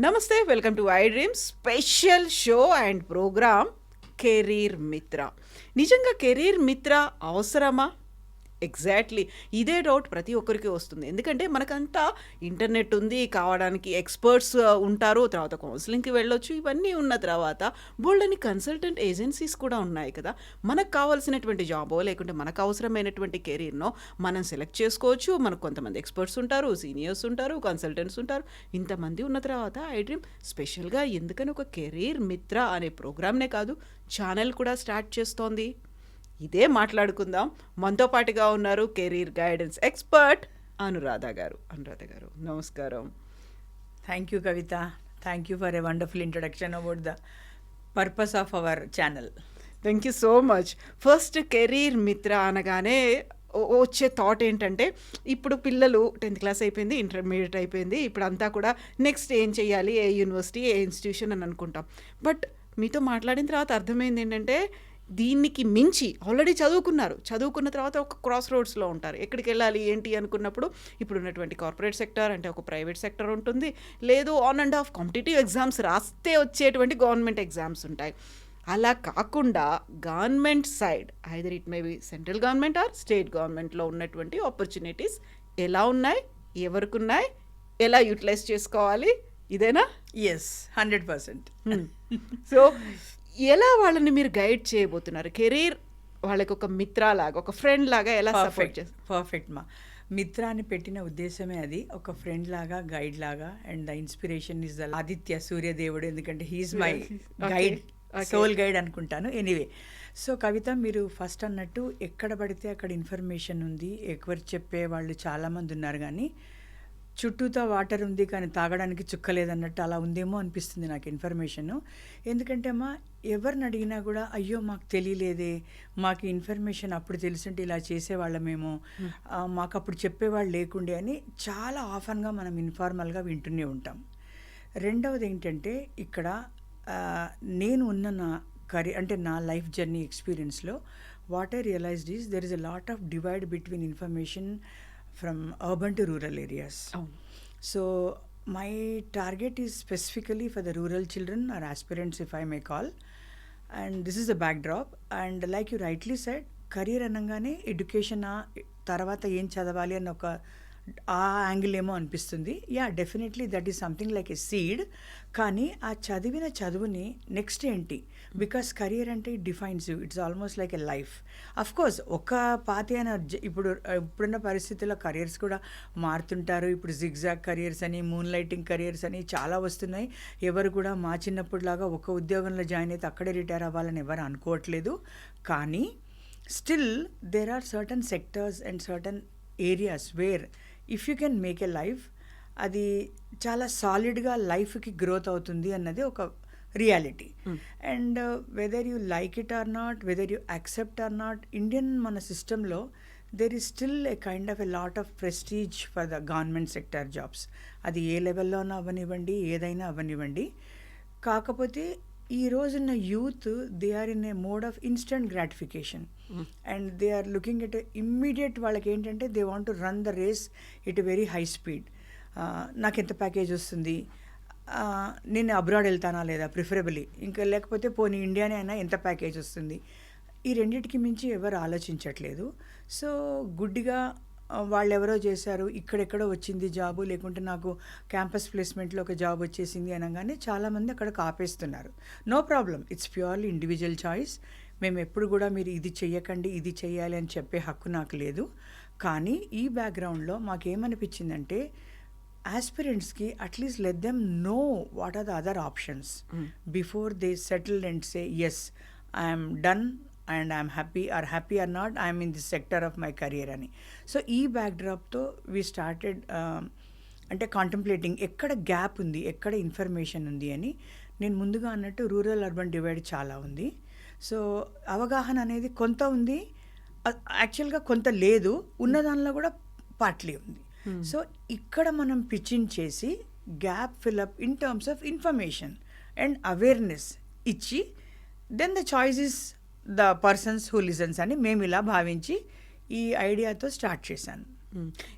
నమస్తే, welcome to iDream special show and program career Mitra. నిజంగా career మిత్ర అవసరమా? ఎగ్జాక్ట్లీ ఇదే డౌట్ ప్రతి ఒక్కరికి వస్తుంది. ఎందుకంటే మనకంతా ఇంటర్నెట్ ఉంది, కావడానికి ఎక్స్పర్ట్స్ ఉంటారు, తర్వాత కౌన్సిలింగ్కి వెళ్ళొచ్చు. ఇవన్నీ ఉన్న తర్వాత బోల్డని కన్సల్టెంట్ ఏజెన్సీస్ కూడా ఉన్నాయి కదా. మనకు కావాల్సినటువంటి జాబో లేకుంటే మనకు అవసరమైనటువంటి కెరీర్నో మనం సెలెక్ట్ చేసుకోవచ్చు. మనకు కొంతమంది ఎక్స్పర్ట్స్ ఉంటారు, సీనియర్స్ ఉంటారు, కన్సల్టెంట్స్ ఉంటారు. ఇంతమంది ఉన్న తర్వాత ఐ డ్రీమ్ స్పెషల్గా ఎందుకని ఒక కెరీర్ మిత్ర అనే ప్రోగ్రామ్నే కాదు, ఛానల్ కూడా స్టార్ట్ చేస్తోంది. ఇదే మాట్లాడుకుందాం. మనతో పాటుగా ఉన్నారు కెరీర్ గైడెన్స్ ఎక్స్పర్ట్ అనురాధ గారు. నమస్కారం. Thank you, Kavita. Thank you for a wonderful introduction about the purpose of our channel. Thank you so much. First career మిత్ర అనగానే వచ్చే థాట్ ఏంటంటే, ఇప్పుడు పిల్లలు 10th క్లాస్ అయిపోయింది, ఇంటర్మీడియట్ అయిపోయింది, ఇప్పుడు అంతా కూడా నెక్స్ట్ ఏం చేయాలి, ఏ యూనివర్సిటీ, ఏ ఇన్స్టిట్యూషన్ అని అనుకుంటాం. బట్ మీతో మాట్లాడిన తర్వాత అర్థమైంది ఏంటంటే, దీనికి మించి ఆల్రెడీ చదువుకున్న తర్వాత ఒక క్రాస్ రోడ్స్లో ఉంటారు. ఎక్కడికి వెళ్ళాలి ఏంటి అనుకున్నప్పుడు ఇప్పుడు ఉన్నటువంటి కార్పొరేట్ సెక్టర్ అంటే ఒక ప్రైవేట్ సెక్టర్ ఉంటుంది, లేదు on and of competitive exams రాస్తే వచ్చేటువంటి గవర్నమెంట్ ఎగ్జామ్స్ ఉంటాయి. అలా కాకుండా government side either it may be central government or state గవర్నమెంట్లో ఉన్నటువంటి ఆపర్చునిటీస్ ఎలా ఉన్నాయి, ఎవరికి ఉన్నాయి, ఎలా యూటిలైజ్ చేసుకోవాలి, ఇదేనా? Yes, 100%. సో ఎలా వాళ్ళని మీరు గైడ్ చేయబోతున్నారు? కెరీర్ వాళ్ళకి ఒక మిత్రలాగా, ఒక ఫ్రెండ్ లాగా ఎలా సపోర్ట్ చేస్తారు? పర్ఫెక్ట్ మా మిత్ర అని పెట్టిన ఉద్దేశమే అది. ఒక ఫ్రెండ్ లాగా, గైడ్ లాగా. And the inspiration is the Aditya సూర్యదేవుడు, ఎందుకంటే he is my guide, soul guide అనుకుంటాను. ఎనీవే, సో కవిత, మీరు ఫస్ట్ అన్నట్టు ఎక్కడ పడితే అక్కడ ఇన్ఫర్మేషన్ ఉంది, ఎవరు చెప్పే వాళ్ళు చాలామంది ఉన్నారు, కానీ చుట్టూతో వాటర్ ఉంది కానీ తాగడానికి చుక్కలేదన్నట్టు అలా ఉందేమో అనిపిస్తుంది నాకు ఇన్ఫర్మేషను. ఎందుకంటే అమ్మా, ఎవరిని అడిగినా కూడా అయ్యో మాకు తెలియలేదే, మాకు ఇన్ఫర్మేషన్ అప్పుడు తెలుసుంటే ఇలా చేసేవాళ్ళమేమో, మాకు అప్పుడు చెప్పేవాళ్ళు లేకుండే అని చాలా ఆఫన్గా మనం ఇన్ఫార్మల్గా వింటూనే ఉంటాం. రెండవది ఏంటంటే, ఇక్కడ నేను ఉన్న నా అంటే నా లైఫ్ జర్నీ ఎక్స్పీరియన్స్లో what I realised is there is a lot of divide between information from urban to rural areas. So my target is specifically for the rural children or aspirants, if I may call, and this is the backdrop. And like you rightly said, career అనగానే education తర్వాత ఏం చదవాలి అన్న ఒక ఆ angle ఏమో అనిపిస్తుంది. Yeah, definitely that is something like a seed. కానీ ఆ చదివిన చదువుని నెక్స్ట్ ఏంటి, బికాస్ కెరియర్ అంటే it defines you, it's almost like a life. Of course ఒక పాతి అయిన ఇప్పుడున్న పరిస్థితుల్లో కెరియర్స్ కూడా మారుతుంటారు. ఇప్పుడు జిగ్జాగ్ కెరియర్స్ అని, మూన్ లైటింగ్ కెరియర్స్ అని చాలా వస్తున్నాయి. ఎవరు కూడా మా చిన్నప్పుడులాగా ఒక ఉద్యోగంలో జాయిన్ అయితే అక్కడే రిటైర్ అవ్వాలని ఎవరు అనుకోవట్లేదు. కానీ still there are certain sectors and certain areas where if you can make a life, అది చాలా సాలిడ్గా లైఫ్కి గ్రోత్ అవుతుంది అన్నది ఒక reality. And whether you like it or not, whether you accept or not, Indian మన సిస్టంలో there is still a kind of a lot of prestige for the government sector jobs. అది ఏ లెవెల్లోనూ అవ్వనివ్వండి, ఏదైనా అవ్వనివ్వండి. కాకపోతే ఈ రోజున్న youth they are in a mode of instant gratification and they are looking at immediate. వాళ్ళకి ఏంటంటే they want to run the race at very high speed. నాకు ఎంత ప్యాకేజ్ వస్తుంది, నేను అబ్రాడ్ వెళ్తానా లేదా ప్రిఫరబుల్లీ, ఇంకా లేకపోతే పోనీ ఇండియానే అయినా ఎంత ప్యాకేజ్ వస్తుంది. ఈ రెండింటికి మించి ఎవరు ఆలోచించట్లేదు. సో గుడ్డిగా వాళ్ళు ఎవరో చేశారు, ఇక్కడెక్కడో వచ్చింది జాబు, లేకుంటే నాకు క్యాంపస్ ప్లేస్మెంట్లో ఒక జాబ్ వచ్చేసింది అనగానే చాలామంది అక్కడికి ఆపేస్తున్నారు. No problem, it's purely individual choice. మేము ఎప్పుడు కూడా మీరు ఇది చెయ్యకండి, ఇది చెయ్యాలి అని చెప్పే హక్కు నాకు లేదు. కానీ ఈ బ్యాక్గ్రౌండ్లో మాకేమనిపించిందంటే, ఆస్పిరెంట్స్కి at least let them know what are the other options before they settle and say yes I'm done and I'm happy or not, I'm in this sector of my career అని. సో ఈ బ్యాక్డ్రాప్తో వీ స్టార్టెడ్ అంటే contemplating ఎక్కడ gap ఉంది, ఎక్కడ information ఉంది అని. నేను ముందుగా అన్నట్టు రూరల్ అర్బన్ డివైడ్ చాలా ఉంది. సో అవగాహన అనేది కొంత ఉంది, యాక్చువల్గా కొంత లేదు, ఉన్న దానిలో కూడా పార్ట్లీ ఉంది. సో ఇక్కడ మనం పిచ్చింగ్ చేసి gap fill up in terms of information and awareness ఇచ్చి then the choice is the persons who listens అని మేము ఇలా భావించి ఈ ఐడియాతో స్టార్ట్ చేశాను.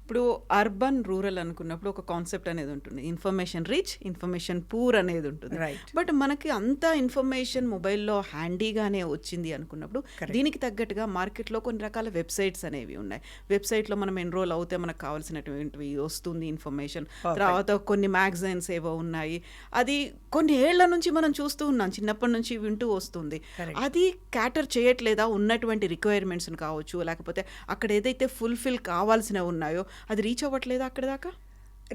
ఇప్పుడు ఇప్పుడు అర్బన్ రూరల్ అనుకున్నప్పుడు ఒక కాన్సెప్ట్ అనేది ఉంటుంది, ఇన్ఫర్మేషన్ రిచ్, ఇన్ఫర్మేషన్ పూర్ అనేది ఉంటుంది. Right. బట్ మనకి అంత ఇన్ఫర్మేషన్ మొబైల్లో హ్యాండీగానే వచ్చింది అనుకున్నప్పుడు దీనికి తగ్గట్టుగా మార్కెట్లో కొన్ని రకాల వెబ్సైట్స్ అనేవి ఉన్నాయి. వెబ్సైట్లో మనం ఎన్రోల్ అవుతే మనకు కావాల్సినటువంటివి వస్తుంది ఇన్ఫర్మేషన్. తర్వాత కొన్ని మ్యాగజైన్స్ ఏవో ఉన్నాయి, అది కొన్ని ఏళ్ల నుంచి మనం చూస్తూ ఉన్నాం, చిన్నప్పటి నుంచి వింటూ వస్తుంది. అది క్యాటర్ చేయట్లేదా ఉన్నటువంటి రిక్వైర్మెంట్స్ని కావచ్చు, లేకపోతే అక్కడ ఏదైతే ఫుల్ఫిల్ కావాల్సినవి ఉన్నాయో అది రీచ్ అవ్వట్లేదా అక్కడ దాకా?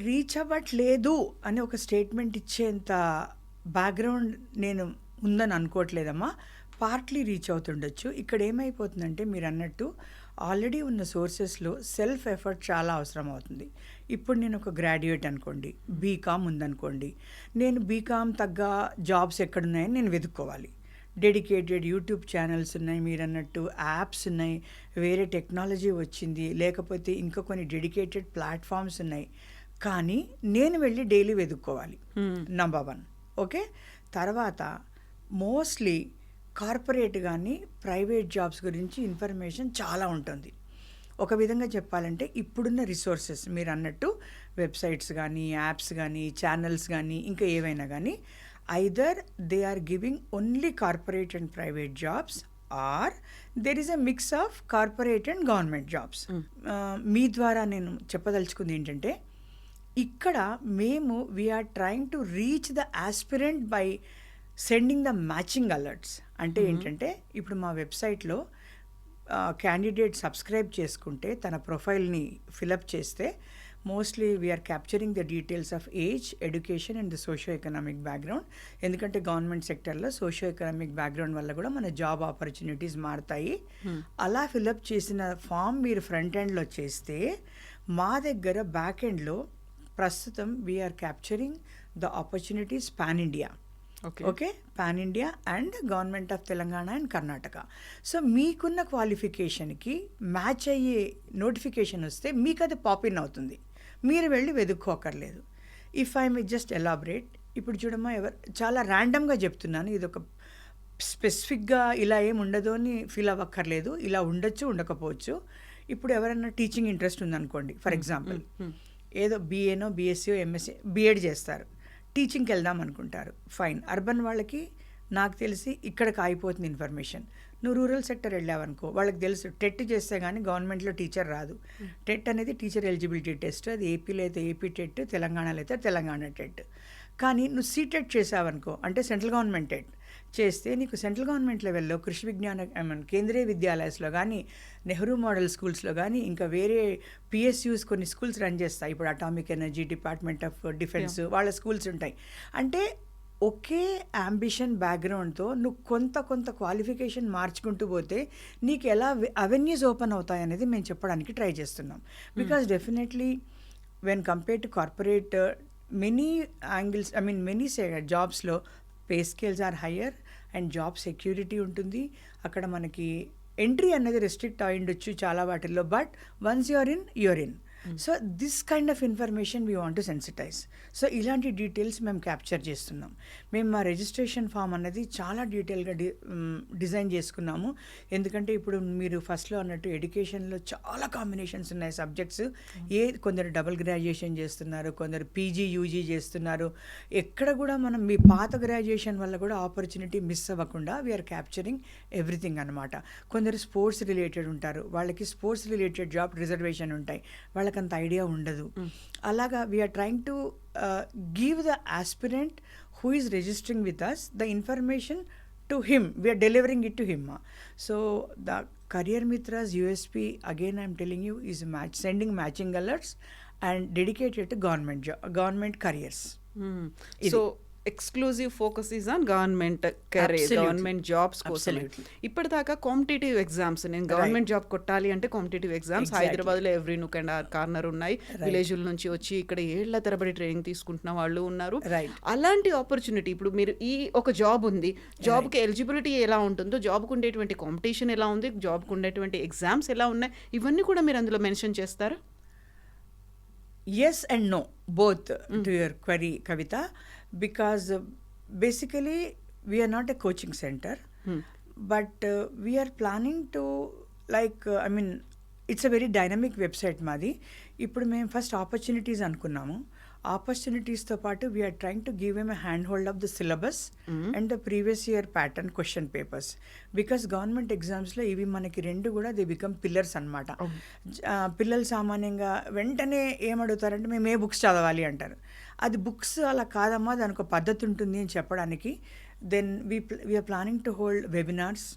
రీచ్ అవ్వట్లేదు అని ఒక స్టేట్మెంట్ ఇచ్చేంత బ్యాక్గ్రౌండ్ నేను ఉందని అనుకోవట్లేదమ్మా. Partly reach అవుతుండొచ్చు. ఇక్కడ ఏమైపోతుందంటే మీరు అన్నట్టు ఆల్రెడీ ఉన్న సోర్సెస్లో సెల్ఫ్ ఎఫర్ట్ చాలా అవసరం అవుతుంది. ఇప్పుడు నేను ఒక గ్రాడ్యుయేట్ అనుకోండి, బీకామ్ ఉందనుకోండి, నేను బీకామ్ తగ్గ జాబ్స్ ఎక్కడున్నాయని నేను వెతుక్కోవాలి. డెడికేటెడ్ యూట్యూబ్ ఛానల్స్ ఉన్నాయి, మీరు అన్నట్టు యాప్స్ ఉన్నాయి, వేరే టెక్నాలజీ వచ్చింది, లేకపోతే ఇంకా కొన్ని డెడికేటెడ్ ప్లాట్ఫామ్స్ ఉన్నాయి. కానీ నేను వెళ్ళి డైలీ వెతుక్కోవాలి, నంబర్ 1. ఓకే, తర్వాత మోస్ట్లీ కార్పొరేట్ కానీ ప్రైవేట్ జాబ్స్ గురించి ఇన్ఫర్మేషన్ చాలా ఉంటుంది. ఒక విధంగా చెప్పాలంటే ఇప్పుడున్న రిసోర్సెస్ మీరు అన్నట్టు వెబ్సైట్స్ కానీ, యాప్స్ కానీ, ఛానల్స్ కానీ, ఇంకా ఏవైనా కానీ, either they are giving only corporate and private jobs, or there is a mix of corporate and government jobs. మీ ద్వారా నేను చెప్పదలుచుకుంది ఏంటంటే, ఇక్కడ మేము we are trying to reach the aspirant by sending the matching alerts. అంటే ఏంటంటే ఇప్పుడు మా వెబ్సైట్లో క్యాండిడేట్ సబ్స్క్రైబ్ చేసుకుంటే తన ప్రొఫైల్ని ఫిలప్ చేస్తే mostly we are capturing the details of age, education and the socio economic background. ఎందుకంటే గవర్నమెంట్ సెక్టర్లో సోషియో ఎకనామిక్ బ్యాక్గ్రౌండ్ వల్ల కూడా మన జాబ్ ఆపర్చునిటీస్ మారుతాయి. అలా ఫిలప్ చేసిన ఫామ్ మీరు ఫ్రంట్ ఎండ్లో చేస్తే మా దగ్గర బ్యాక్ ఎండ్లో ప్రస్తుతం we're capturing the opportunities pan India. Okay, pan India and government of Telangana and Karnataka. So మీకున్న క్వాలిఫికేషన్కి మ్యాచ్ అయ్యే నోటిఫికేషన్ వస్తే మీకు అది పాపిన్ అవుతుంది, మీరు వెళ్ళి వెతుక్కోకర్లేదు. If I may just elaborate, ఇప్పుడు చూడమ్మా, చాలా ర్యాండమ్గా చెప్తున్నాను, ఇది ఒక స్పెసిఫిక్గా ఇలా ఏమి ఉండదు అని ఫీల్ అవ్వక్కర్లేదు, ఇలా ఉండొచ్చు ఉండకపోవచ్చు. ఇప్పుడు ఎవరైనా టీచింగ్ ఇంట్రెస్ట్ ఉందనుకోండి, ఫర్ ఎగ్జాంపుల్ ఏదో బీఏనో బీఎస్సీయో ఎంఎస్సీ బీఎడ్ చేస్తారు, టీచింగ్కి వెళ్దాం అనుకుంటారు, ఫైన్. అర్బన్ వాళ్ళకి నాకు తెలిసి ఇక్కడికి ఆగిపోతుంది ఇన్ఫర్మేషన్. నువ్వు రూరల్ సెక్టర్ వెళ్ళావనుకో, వాళ్ళకి తెలుసు టెట్ చేస్తే కానీ గవర్నమెంట్లో టీచర్ రాదు. టెట్ అనేది టీచర్ ఎలిజిబిలిటీ టెస్ట్, అది ఏపీలో అయితే ఏపీ టెట్, తెలంగాణలో అయితే తెలంగాణ టెట్. కానీ నువ్వు సీటెట్ చేసావనుకో, అంటే సెంట్రల్ గవర్నమెంట్ టెట్ చేస్తే నీకు సెంట్రల్ గవర్నమెంట్ లెవెల్లో కృషి విజ్ఞాన కేంద్రీయ విద్యాలయాస్లో కానీ, నెహ్రూ మోడల్ స్కూల్స్లో కానీ, ఇంకా వేరే పిఎస్యూస్ కొన్ని స్కూల్స్ రన్ చేస్తాయి. ఇప్పుడు atomic energy, department of defence వాళ్ళ స్కూల్స్ ఉంటాయి. అంటే ఒకే అంబిషన్ బ్యాక్గ్రౌండ్తో నువ్వు కొంత క్వాలిఫికేషన్ మార్చుకుంటూ పోతే నీకు ఎలా అవెన్యూస్ ఓపెన్ అవుతాయి అనేది మేము చెప్పడానికి ట్రై చేస్తున్నాం. Because definitely when compare to corporate many angles, many జాబ్స్లో pay scales are higher and job security ఉంటుంది. అక్కడ మనకి ఎంట్రీ అనేది రెస్ట్రిక్ట్ అయి ఉండొచ్చు చాలా వాటిల్లో, but once you're in. So this kind of information we want to sensitise. So ఇలాంటి డీటెయిల్స్ మేము క్యాప్చర్ చేస్తున్నాం. మేము మా రిజిస్ట్రేషన్ ఫామ్ అనేది చాలా డీటెయిల్గా డిజైన్ చేసుకున్నాము. ఎందుకంటే ఇప్పుడు మీరు ఫస్ట్లో అన్నట్టు ఎడ్యుకేషన్లో చాలా కాంబినేషన్స్ ఉన్నాయి సబ్జెక్ట్స్. కొందరు డబుల్ గ్రాడ్యుయేషన్ చేస్తున్నారు, కొందరు పీజీ యూజీ చేస్తున్నారు. ఎక్కడ కూడా మనం మీ పాత గ్రాడ్యుయేషన్ వల్ల కూడా ఆపర్చునిటీ మిస్ అవ్వకుండా వీఆర్ క్యాప్చరింగ్ ఎవ్రీథింగ్ అనమాట. కొందరు స్పోర్ట్స్ రిలేటెడ్ ఉంటారు, వాళ్ళకి స్పోర్ట్స్ రిలేటెడ్ జాబ్ రిజర్వేషన్ ఉంటాయి, వాళ్ళకి అంత ఐడియా ఉండదు. అలాగా we're trying to give the aspirant who is registering with us the information to him. We are delivering it to him. So the Career Mitra's USP, again I am telling you, is sending matching alerts and dedicated to government careers. So exclusive focus is on government career, government jobs కోసం. ఇప్పటిదాకా competitive exams, నేను government job కొట్టాలి అంటే competitive exams హైదరాబాద్లో every nook and corner ఉన్నాయి. విలేజ్ల నుంచి వచ్చి ఇక్కడ ఏళ్ల తరబడి ట్రైనింగ్ తీసుకుంటున్న వాళ్ళు ఉన్నారు. అలాంటి ఆపర్చునిటీ ఇప్పుడు మీరు ఈ ఒక జాబ్ ఉంది, జాబ్కి ఎలిజిబిలిటీ ఎలా ఉంటుందో, జాబ్కు ఉండేటువంటి కాంపిటీషన్ ఎలా ఉంది, జాబ్కు ఉండేటువంటి ఎగ్జామ్స్ ఎలా ఉన్నాయి, ఇవన్నీ కూడా మీరు అందులో మెన్షన్ చేస్తారా? Yes and no, both to your query, Kavita, because basically we are not a coaching center, but we are planning to it's a very dynamic website, Madi. ఇప్పుడు మేము ఫస్ట్ ఆపర్చునిటీస్ అనుకున్నాము. ఆపర్చునిటీస్తో పాటు we're trying to give em a hand hold of the syllabus and the previous year pattern question papers. Because government ఎగ్జామ్స్లో ఇవి మనకి రెండు కూడా దే బికమ్ పిల్లర్స్ అనమాట. పిల్లలు సామాన్యంగా వెంటనే ఏమడుగుతారంటే మేము ఏ బుక్స్ చదవాలి అంటారు. అది బుక్స్ అలా కాదమ్మా, దానికి ఒక పద్ధతి ఉంటుంది అని చెప్పడానికి then we're planning to hold webinars,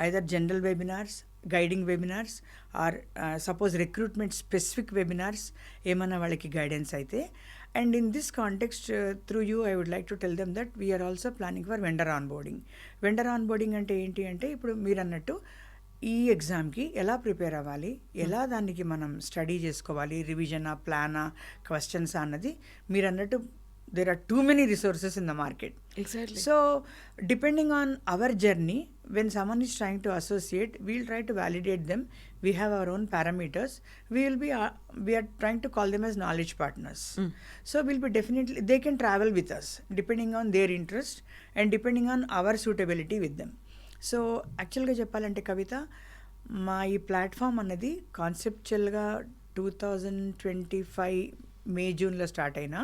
either general webinars, guiding webinars or suppose recruitment specific webinars ఏమన్నా వాళ్ళకి గైడెన్స్ అయితే. And in this context through you I would like to tell them that we're also planning for vendor onboarding. Vendor onboarding అంటే ఏంటి అంటే ఇప్పుడు మీరు అన్నట్టు ఈ ఎగ్జామ్కి ఎలా ప్రిపేర్ అవ్వాలి, ఎలా దానికి మనం స్టడీ చేసుకోవాలి, రివిజనా, ప్లానా, క్వశ్చన్స్ అన్నది మీరు అన్నట్టు there are too many resources in the market. Exactly. So depending on our journey, when someone is trying to associate, we'll try to validate them. We have our own parameters. We are trying to call them as knowledge partners. So we'll be definitely, they can travel with us depending on their interest and depending on our suitability with them. So యాక్చువల్గా చెప్పాలంటే కవిత, మా ఈ platform అన్నది కాన్సెప్చువల్గా 2025 మే జూన్లో start అయినా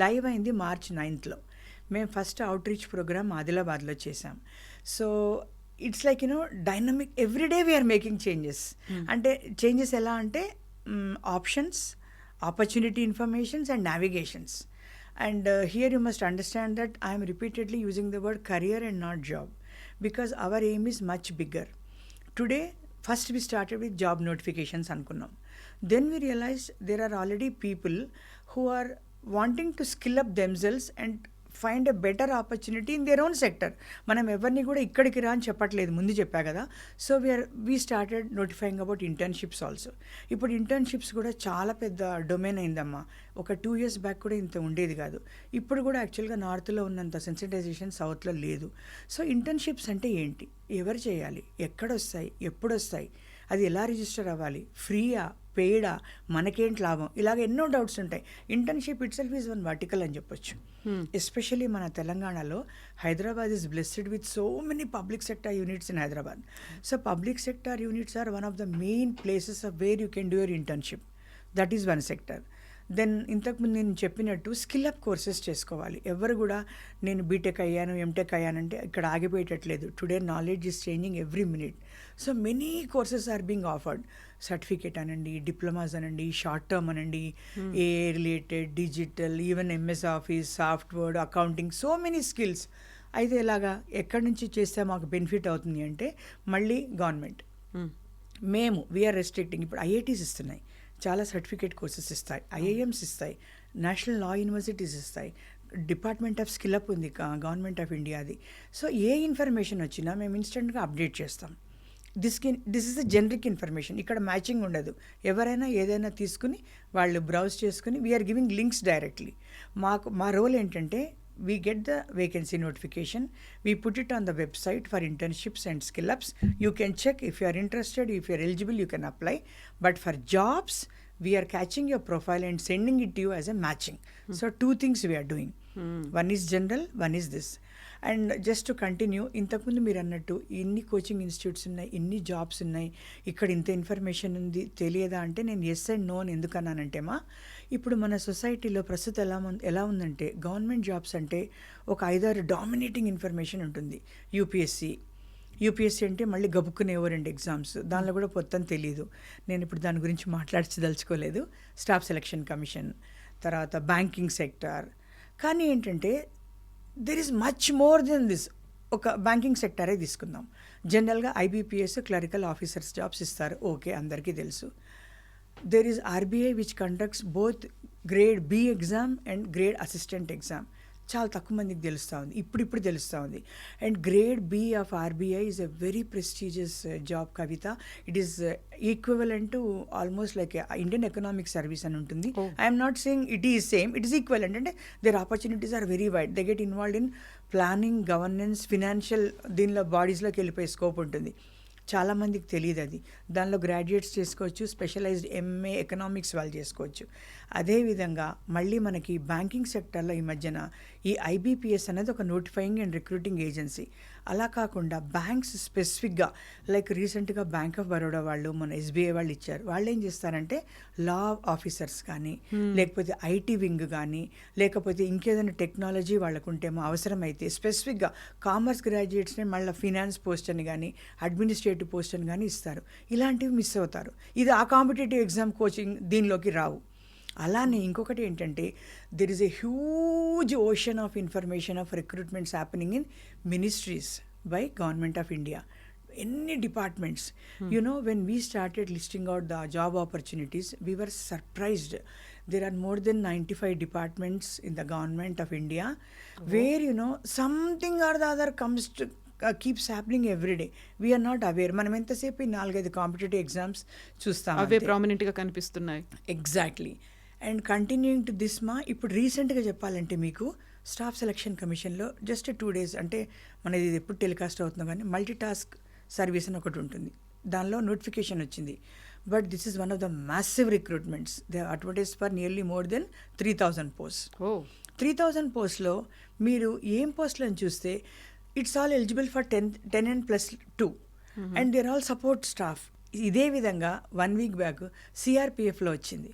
live అయింది March 9th. మేము first out reach program ఆదిలాబాద్లో చేసాం. So it's like dynamic, everyday we're making changes. అంటే చేంజెస్ ఎలా అంటే options, opportunity informations and navigations. And here you must understand that I'm repeatedly using the word career and not job, because our aim is much bigger. Today, first we started with job notifications అనుకున్నాం. Then we realized there are already people who are wanting to skill up themselves and find a better opportunity in their own sector. మనం ఎవరిని కూడా ఇక్కడికి రా అని చెప్పట్లేదు, ముందు చెప్పా కదా. So we started notifying about internships also. ఇప్పుడు ఇంటర్న్షిప్స్ కూడా చాలా పెద్ద డొమైన్ అయిందమ్మా. ఒక 2 years బ్యాక్ కూడా ఇంత ఉండేది కాదు. ఇప్పుడు కూడా యాక్చువల్గా నార్త్లో ఉన్నంత సెన్సిటైజేషన్ సౌత్లో లేదు. సో ఇంటర్న్షిప్స్ అంటే ఏంటి, ఎవరు చేయాలి, ఎక్కడొస్తాయి, ఎప్పుడు వస్తాయి, అది ఎలా రిజిస్టర్ అవ్వాలి, ఫ్రీయా, పెయిడా, మనకేంటి లాభం, ఇలాగ ఎన్నో డౌట్స్ ఉంటాయి. Internship itself is one vertical అని చెప్పొచ్చు. ఎస్పెషలీ మన తెలంగాణలో Hyderabad is blessed with so many public sector units in Hyderabad. So public sector units are one of the main places of where you can do your internship. That is one sector. Then ఇంతకుముందు నేను చెప్పినట్టు skill up courses చేసుకోవాలి. ఎవరు కూడా నేను BTech అయ్యాను, MTech అయ్యానంటే ఇక్కడ ఆగిపోయేటట్లేదు. Today knowledge is changing every minute. So many courses are being offered. Certificate అనండి, డిప్లొమాస్ అనండి, షార్ట్ టర్మ్ అనండి, ఏ related, digital, even MS office, software, accounting, so many skills. అయితే ఇలాగా ఎక్కడి నుంచి చేస్తే మాకు బెనిఫిట్ అవుతుంది అంటే మళ్ళీ గవర్నమెంట్, మేము వీఆర్ రెస్ట్రిక్టింగ్. ఇప్పుడు ఐఐటీస్ ఇస్తున్నాయి, చాలా సర్టిఫికేట్ కోర్సెస్ ఇస్తాయి, ఐఐఎమ్స్ ఇస్తాయి, నేషనల్ లా యూనివర్సిటీస్ ఇస్తాయి, డిపార్ట్మెంట్ ఆఫ్ స్కిల్ అప్ ఉంది గవర్నమెంట్ ఆఫ్ ఇండియాది. సో ఏ ఇన్ఫర్మేషన్ వచ్చినా మేము ఇన్స్టెంట్గా అప్డేట్ చేస్తాం. This is the generic information. ఇక్కడ మ్యాచింగ్ ఉండదు. ఎవరైనా ఏదైనా తీసుకుని వాళ్ళు బ్రౌజ్ చేసుకుని వీఆర్ గివింగ్ లింక్స్ డైరెక్ట్లీ. మా రోల్ ఏంటంటే we get the vacancy notification, we put it on the website for internships and skill ups. You can check if you are interested, if you are eligible, you can apply. But for jobs, we are catching your profile and sending it to you as a matching. So 2 things we are doing. One is general, one is this. And just to continue, ఇంతకుముందు మీరు అన్నట్టు ఇన్ని coaching institutes ఉన్నాయి, ఇన్ని jobs ఉన్నాయి, ఇక్కడ ఇంత information ఉంది, తెలియదా అంటే నేను ఎస్ అండ్ నో అని ఎందుకన్నానంటేమా, ఇప్పుడు మన సొసైటీలో ప్రస్తుతం ఎలా ఉందంటే గవర్నమెంట్ జాబ్స్ అంటే ఒక 5-6 డామినేటింగ్ ఇన్ఫర్మేషన్ ఉంటుంది. యూపీఎస్సీ అంటే మళ్ళీ గబుక్కునేవో 2 ఎగ్జామ్స్, దానిలో కూడా మొత్తం తెలియదు. నేను ఇప్పుడు దాని గురించి మాట్లాడదలుచుకోలేదు. స్టాఫ్ సెలక్షన్ కమిషన్, తర్వాత బ్యాంకింగ్ సెక్టార్. కానీ ఏంటంటే there is much more than this. ఒక బ్యాంకింగ్ సెక్టరే తీసుకుందాం. జనరల్గా ఐబీపీఎస్, క్లరికల్ ఆఫీసర్స్ జాబ్స్ ఇస్తారు, ఓకే, అందరికీ తెలుసు. There is RBI which conducts both grade B exam and grade assistant exam. చాలా తక్కువ మందికి తెలుస్తూ ఉంది, ఇప్పుడు తెలుస్తూ ఉంది. And grade B of RBI is a very prestigious job కవిత. It is equivalent to almost like Indian economic service అని ఉంటుంది. I'm not saying it is same, it is equivalent. అంటే there opportunities are very wide. They get involved in planning, governance, financial, దీనిలో బాడీస్లోకి వెళ్ళిపోయే scope ఉంటుంది. చాలామందికి తెలియదు అది. దానిలో గ్రాడ్యుయేట్స్ చేసుకోవచ్చు, స్పెషలైజ్డ్ ఎంఏ ఎకనామిక్స్ వాళ్ళు చేసుకోవచ్చు. అదేవిధంగా మళ్ళీ మనకి బ్యాంకింగ్ సెక్టర్లో ఈ మధ్యన ఈ ఐబీపీఎస్ అనేది ఒక నోటిఫైయింగ్ అండ్ రిక్రూటింగ్ ఏజెన్సీ. అలా కాకుండా బ్యాంక్స్ స్పెసిఫిక్గా లైక్ రీసెంట్గా బ్యాంక్ ఆఫ్ బరోడా వాళ్ళు మన ఎస్బీఐ వాళ్ళు ఇచ్చారు. వాళ్ళు ఏం చేస్తారంటే లా ఆఫీసర్స్ కానీ లేకపోతే ఐటీ వింగ్ కానీ లేకపోతే ఇంకేదైనా టెక్నాలజీ వాళ్ళకు ఉంటేమో అవసరమైతే స్పెసిఫిక్గా కామర్స్ గ్రాడ్యుయేట్స్ని మళ్ళీ ఫినాన్స్ పోస్ట్ అని కానీ అడ్మినిస్ట్రేటివ్ పోస్ట్ అని కానీ ఇస్తారు. ఇలాంటివి మిస్ అవుతారు. ఇది ఆ కాంపిటేటివ్ ఎగ్జామ్ కోచింగ్ దీనిలోకి రావు. అలానే ఇంకొకటి ఏంటంటే there is a huge ocean of information of recruitments happening in ministries by government of India. ఎన్ని departments when we started listing out the job opportunities, we were surprised. There are more than 95 departments in the government of India where something or the other comes to keeps happening every day. We are not aware. మనం ఎంతసేపు 4-5 competitive exams చూస్తాం, అవే ప్రామినెంట్గా కనిపిస్తున్నాయి. Exactly. And continuing to this ఇప్పుడు రీసెంట్గా చెప్పాలంటే మీకు staff selection కమిషన్లో just 2 days అంటే మనది ఇది ఎప్పుడు టెలికాస్ట్ అవుతుందో కానీ మల్టీ టాస్క్ సర్వీస్ అని ఒకటి ఉంటుంది. దానిలో నోటిఫికేషన్ వచ్చింది. But this is one of the massive recruitments. They advertise for nearly more than 3,000 post. 3,000 పోస్ట్లో మీరు ఏం పోస్టులను చూస్తే it's all eligible for 10 and +2 and they're all support staff. ఇదే విధంగా 1 week బ్యాక్ సిఆర్పిఎఫ్లో వచ్చింది.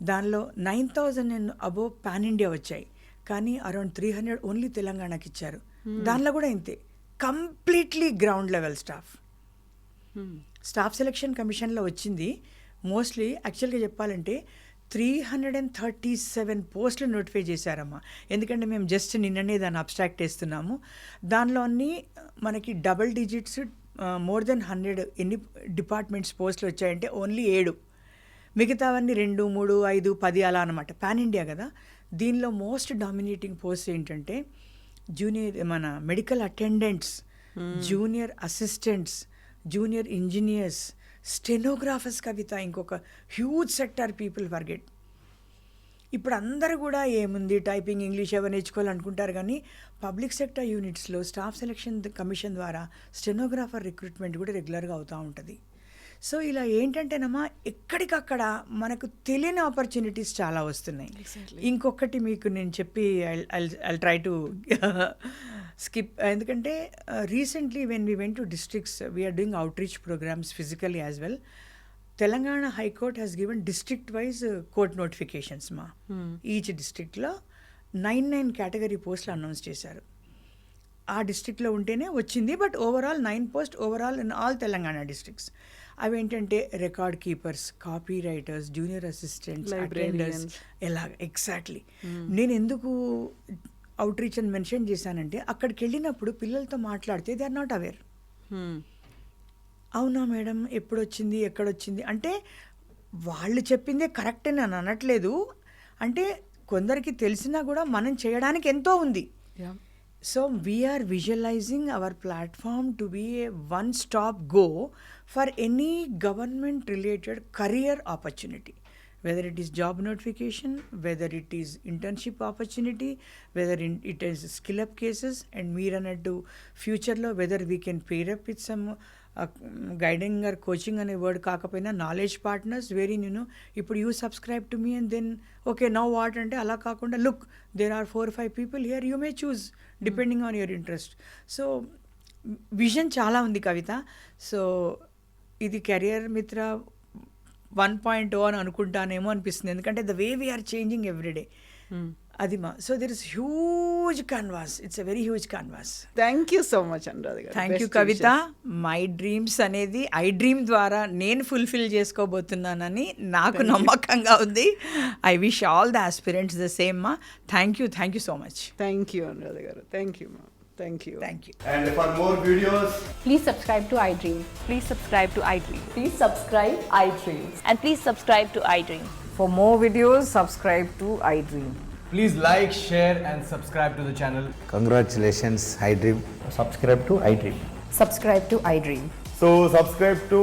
దానిలో 9,000 అండ్ అబోవ్ పాన్ ఇండియా వచ్చాయి, కానీ అరౌండ్ 300 ఓన్లీ తెలంగాణకి ఇచ్చారు. దానిలో కూడా ఇంతే, completely ground level staff. Staff selection కమిషన్లో వచ్చింది మోస్ట్లీ యాక్చువల్గా చెప్పాలంటే 337 పోస్టులు నోటిఫై చేశారమ్మా. ఎందుకంటే మేము జస్ట్ నిన్ననే దాన్ని అబ్స్ట్రాక్ట్ వేస్తున్నాము. దానిలో అన్ని మనకి డబుల్ డిజిట్స్ మోర్ దెన్ 100 ఎన్ని డిపార్ట్మెంట్స్ పోస్టులు వచ్చాయంటే ఓన్లీ 7. మిగతావన్నీ 2, 3, 5, 10 అలా అనమాట. పాన్ ఇండియా కదా. దీనిలో మోస్ట్ డామినేటింగ్ పోస్ట్ ఏంటంటే జూనియర్ మన medical attendants, junior assistants, junior engineers, stenographers. Kavita ఇంకొక హ్యూజ్ సెక్టార్ పీపుల్ ఫర్గెట్. ఇప్పుడు అందరూ కూడా ఏముంది టైపింగ్ ఇంగ్లీష్ ఎవరు నేర్చుకోవాలనుకుంటారు, కానీ పబ్లిక్ సెక్టర్ యూనిట్స్లో స్టాఫ్ సెలక్షన్ కమిషన్ ద్వారా స్టెనోగ్రాఫర్ రిక్రూట్మెంట్ కూడా రెగ్యులర్గా అవుతూ ఉంటుంది. సో ఇలా ఏంటంటేనమ్మా ఎక్కడికక్కడ మనకు తెలియని ఆపర్చునిటీస్ చాలా వస్తున్నాయి. ఇంకొకటి మీకు నేను చెప్పి ఐ ట్రై టు స్కిప్, ఎందుకంటే recently when we went to districts we're doing outreach programs physically as well. Telangana high court has given district wise court notifications మా. ఈచ్ డిస్ట్రిక్ట్లో 9 కేటగిరీ పోస్టులు అనౌన్స్ చేశారు. ఆ డిస్ట్రిక్ట్లో ఉంటేనే వచ్చింది. But overall 9 post overall in all Telangana districts. అవి ఏంటంటే record keepers, copy writers, junior assistants, attenders, ఎలాగ ఎగ్జాక్ట్లీ. నేను ఎందుకు అవుట్ రీచ్ అని మెన్షన్ చేశానంటే అక్కడికి వెళ్ళినప్పుడు పిల్లలతో మాట్లాడితే దే ఆర్ నాట్ అవేర్. అవునా మేడం ఎప్పుడు వచ్చింది ఎక్కడొచ్చింది అంటే వాళ్ళు చెప్పిందే కరెక్ట్ అని నేను అనట్లేదు. అంటే కొందరికి తెలిసినా కూడా మనం చేయడానికి ఎంతో ఉంది. So we are visualizing our platform to be a one-stop go for any government-related career opportunity, whether it is job notification, whether it is internship opportunity, whether it is skill-up cases, and meer anadu future lo whether we can pair up with some guiding or coaching ane word kaakapoyina knowledge partners wherein ఇప్పుడు you subscribe to me and then okay now what ante ala kaakunda look there are 4 or 5 people here, you may choose depending on your interest. So vision చాలా ఉంది కవిత. So ఇది career మిత్ర 1.0 అని అనుకుంటానేమో అనిపిస్తుంది, ఎందుకంటే the way we are changing everyday అది మా. So there is huge canvas, it's a very huge canvas. Thank you so much Anuradha garu. Thank you Kavita. My dreams అనేది ఐ డ్రీమ్ ద్వారా నేను ఫుల్ఫిల్ చేసుకోబోతున్నానని నాకు నమ్మకంగా ఉంది. I wish all the aspirants the same మా. Thank you so much. Thank you Anuradha garu. Thank you మా. Thank you. And for more videos, please subscribe to iDream. Please subscribe to iDream. Please subscribe iDream. And please subscribe to iDream. For more videos, subscribe to iDream. please like, share and subscribe to the channel. Congratulations, iDream. Subscribe to iDream. Subscribe to iDream. So subscribe to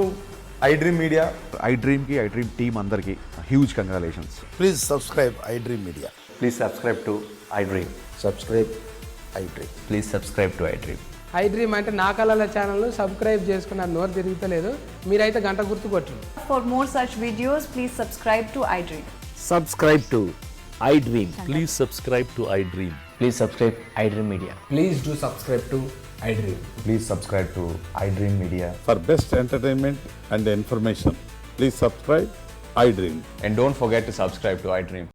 iDream Media. iDream ki iDream team andarki huge congratulations. Please subscribe iDream Media. Please subscribe to iDream. Subscribe iDream. Please subscribe to iDream. iDream అంటే నా కళల channel subscribe చేసుకున్న నోరు తిరుగుతలేదు, మీరైతే గంట గుర్తు కొట్టండి. For more such videos, please subscribe to iDream. Subscribe to iDream. Please subscribe to iDream. Please subscribe iDream Media. Please do subscribe to iDream. Please subscribe to iDream Media. For best entertainment and information, please subscribe iDream. And don't forget to subscribe to iDream.